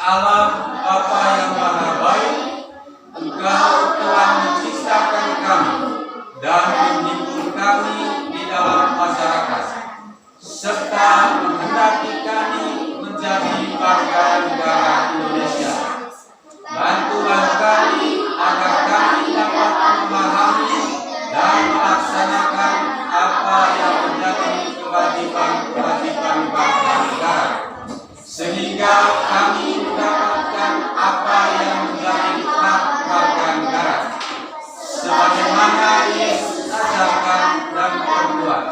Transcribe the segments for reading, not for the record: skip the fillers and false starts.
Allah Bapa yang Maha Baik, Engkau telah menciptakan kami dan menghimpun kami di dalam masyarakat, serta menghendaki kami menjadi warga negara Indonesia. Bantulah kami agar kami dapat memahami dan melaksanakan apa yang menjadi kewajiban-kewajiban bangsa negara, sehingga kami mendapatkan apa yang menjadi hak warga negara, sebagaimana Yesus ajarkan dan perbuat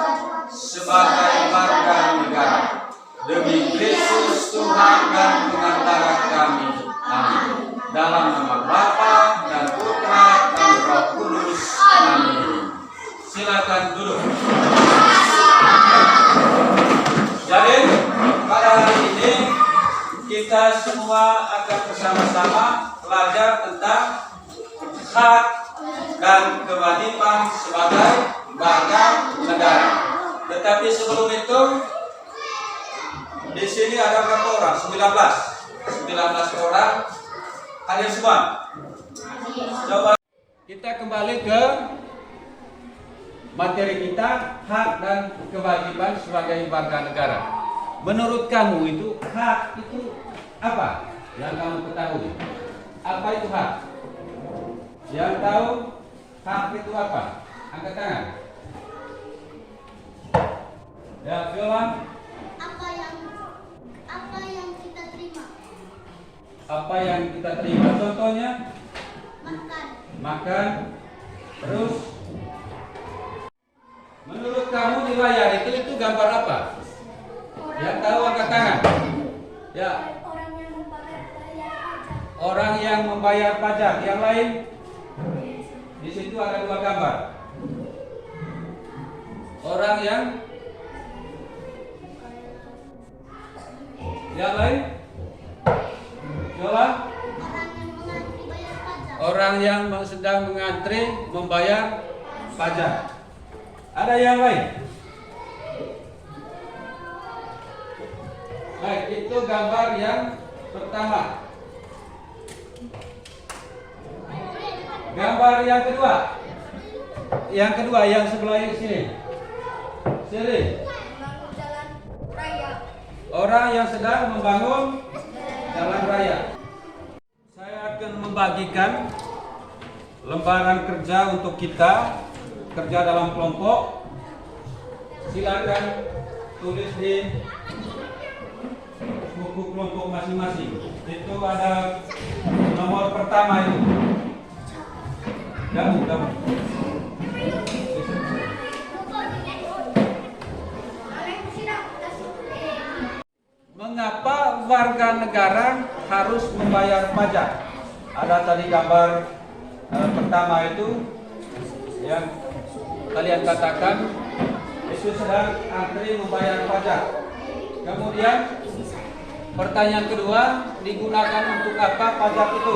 sebagai warga negara. Demi Kristus Tuhan dan pengantara kami. Amin. Dalam nama Bapa dan Putra dan Roh Kudus. Amin. Silakan duduk. Jadi pada hari ini kita semua akan bersama-sama belajar tentang hak dan kewajiban sebagai warga negara. Tetapi sebelum itu, di sini ada berapa orang? 19 orang. Hadir semua. Coba kita kembali ke materi kita, hak dan kewajiban sebagai warga negara. Menurut kamu itu hak itu apa? Yang kamu ketahui. Apa itu hak? Yang tahu hak itu apa? Angkat tangan. Ya, Viola. Apa yang kita terima? Apa yang kita terima? Contohnya? Makan. Terus? Menurut kamu di layar itu gambar apa? Yang tahu angkat tangan. Ya. Orang yang membayar pajak. Yang lain? Di situ ada 2 gambar. Orang yang lain? Yola? Orang yang sedang mengantri membayar pajak. Ada yang lain? Baik, itu gambar yang pertama. Gambar yang kedua. Yang kedua, yang sebelah sini. Sini. Orang yang sedang membangun jalan raya. Saya akan membagikan lembaran kerja untuk kita, kerja dalam kelompok. Silakan tulis di buku kelompok masing-masing. Itu ada nomor pertama itu. Kamu. Mengapa warga negara harus membayar pajak? Ada tadi gambar pertama itu yang kalian katakan itu sedang antri membayar pajak. Kemudian pertanyaan kedua, digunakan untuk apa pajak itu?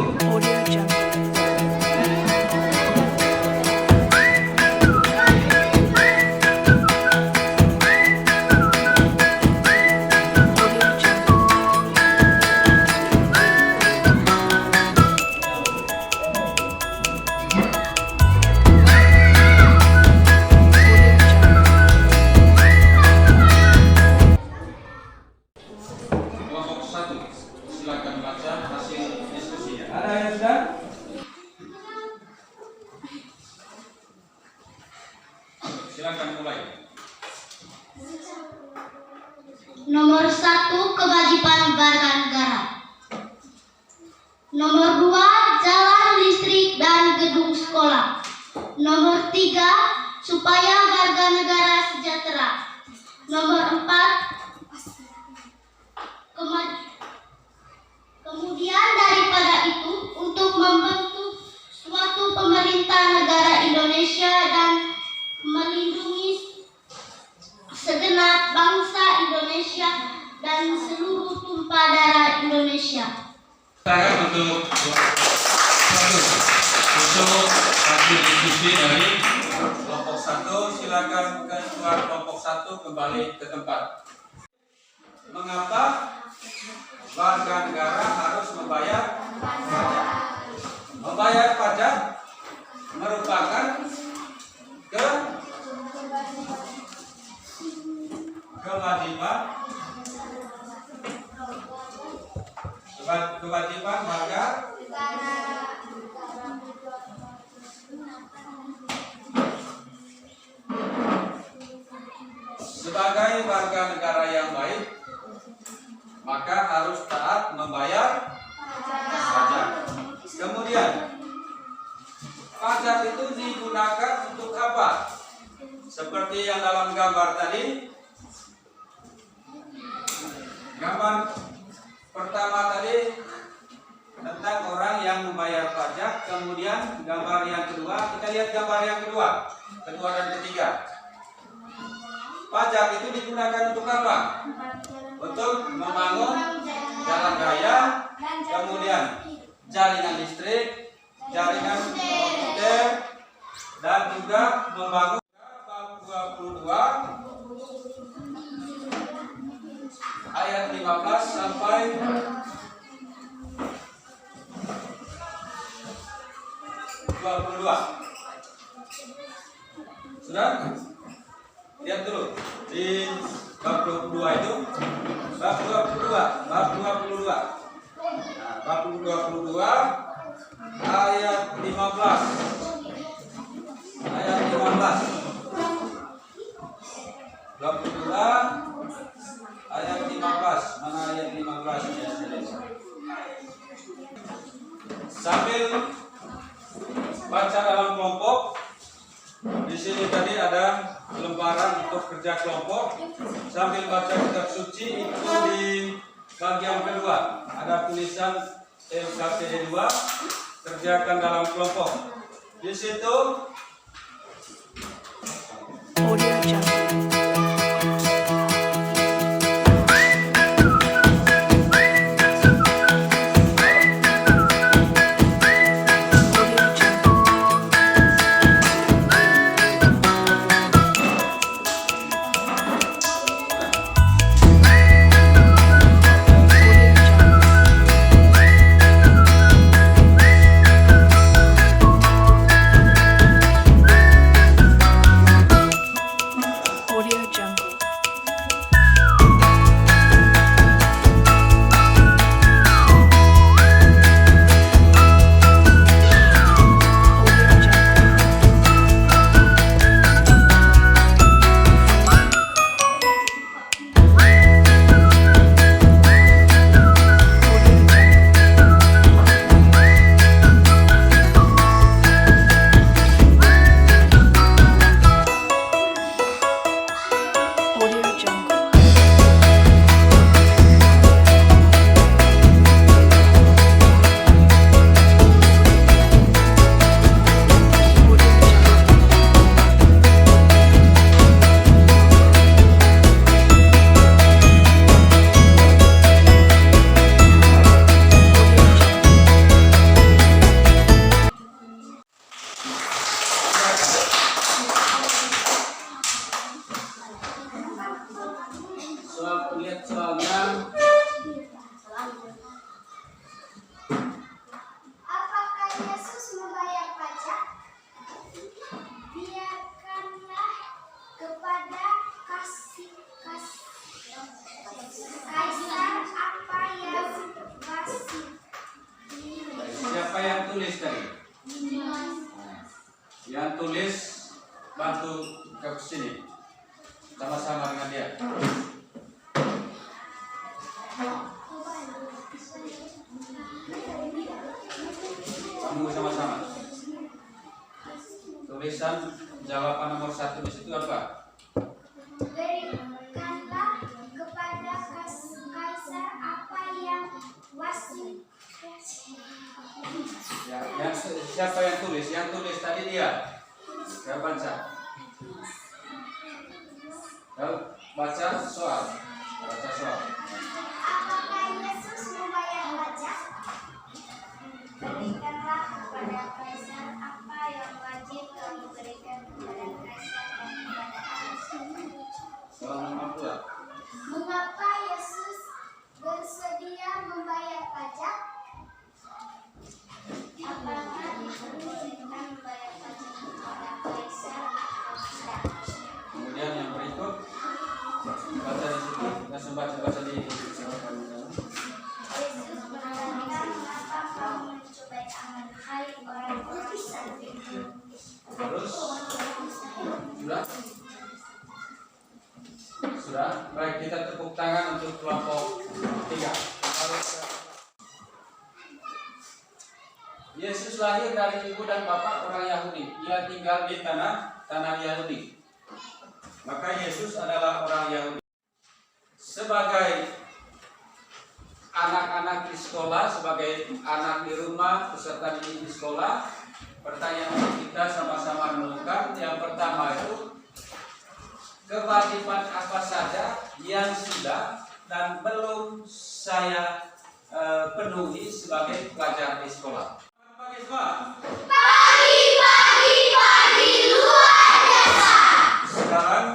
Silakan mulai. Nomor 1, kewajiban warga negara. Nomor 2, jalan, listrik, dan gedung sekolah. Nomor 3, supaya warga negara sejahtera. Nomor 4, kemudian daripada itu, untuk membentuk suatu pemerintah negara Indonesia dan melindungi segenap bangsa Indonesia dan seluruh tumpah darah Indonesia. Saya untuk hasil diskusi dari kelompok 1, silakan ketua kelompok 1 kembali ke tempat. Mengapa warga negara harus membayar pajak? Membayar pajak merupakan kewajiban warga sebagai warga negara yang baik, maka harus taat membayar pajak. Kemudian pajak itu digunakan untuk apa? Seperti yang dalam gambar tadi. Gambar pertama tadi tentang orang yang membayar pajak. Kemudian gambar yang kedua, kita lihat gambar yang kedua dan ketiga. Pajak itu digunakan untuk apa? Untuk membangun jalan raya, kemudian jaringan listrik, jaringan komputer, dan juga membangun bab 22 ayat 15 sampai 22. Sudah? Lihat dulu di bab 22 itu, bab 22. Nah, bab 22 ayat 15. Ayat 15. Bab 22 ayat 15. Mana ayat 15 ya? Sambil baca dalam kelompok. Di sini tadi ada lembaran untuk kerja kelompok. Sambil baca kitab suci itu di bagian kedua ada tulisan LKPD 2, kerjakan dalam kelompok. Di situ Audio Jungle. lihat soalnya. Apakah Yesus membayar pajak? Biarkanlah kepada Kaisar apa yang wajib. Siapa yang tulis tadi? Yang tulis bantu ke sini sama-sama dengan dia. Kamu sama-sama. Tulisan jawaban nomor 1 di situ apa? Berikanlah kepada Kaisar apa yang wajib. Ya, siapa yang tulis? Yang tulis tadi dia. Saya baca. Baca soal. Baca soal. Apakah Yesus membayar pajak? Berikanlah kepada Kaisar apa yang wajib kamu berikan kepada Kaisar dan kepada Allah. Soal nomor 2. Mengapa Yesus Baik, kita tepuk tangan untuk kelompok 3. Yesus lahir dari ibu dan bapak orang Yahudi. Ia tinggal di tanah Yahudi. Maka Yesus adalah orang Yahudi. Sebagai anak-anak di sekolah, sebagai anak di rumah, peserta didik di sekolah, pertanyaan untuk kita sama-sama renungkan. Yang pertama itu, kewajiban apa saja yang sudah dan belum saya penuhi sebagai pelajar di sekolah. Pagi semua. Pagi luar biasa. Sekarang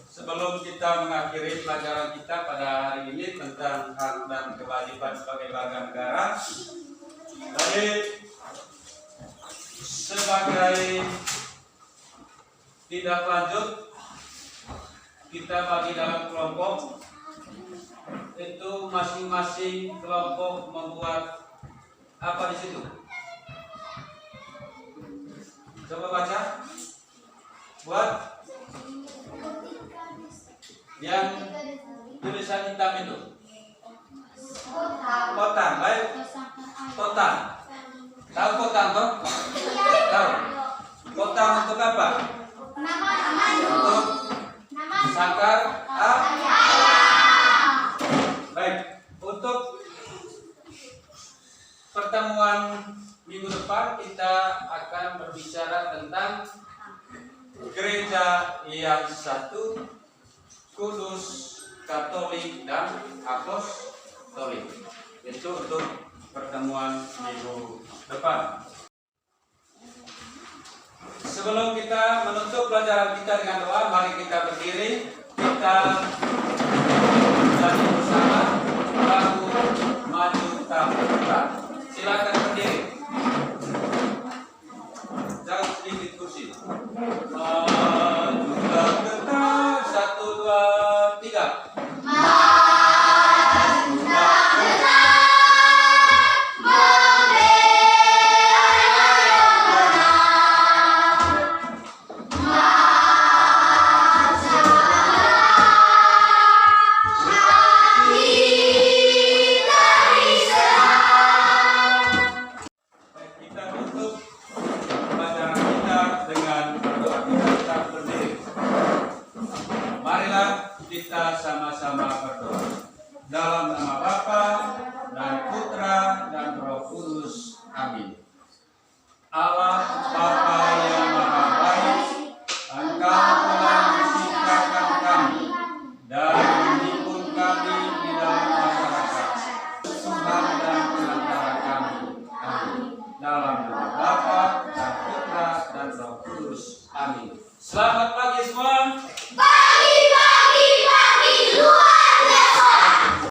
sebelum kita mengakhiri pelajaran kita pada hari ini tentang hak dan kewajiban sebagai warga negara, jadi sebagai tindak lanjut kita bagi dalam kelompok itu masing-masing kelompok membuat apa di situ? Coba baca. Buat yang tulisan hitam itu. Kotan, baik. Kotan. Tahu kotan toh? Tahu. Kotan untuk apa? Untuk sakar baik. Untuk pertemuan minggu depan kita akan berbicara tentang gereja yang satu, kudus, katolik, dan apostolik. Itu untuk pertemuan minggu depan. Sebelum kita menutup pelajaran kita dengan doa, mari kita berdiri, kita berdiri bersama, bahu maju depan. Silakan berdiri. Jangan sedikit kursi. Maju depan, 1, 2, 3. Kita sama-sama berdoa dalam nama Bapa dan Putra dan Roh Kudus. Amin. Allah Bapa yang Maha Baik, Engkau telah menciptakan kami dan menimbun kami di dalam masyarakat, Tuhan dan penantara kami. Amin. Dalam nama Bapa dan Putra dan Roh Kudus. Amin. Selamat pagi semua.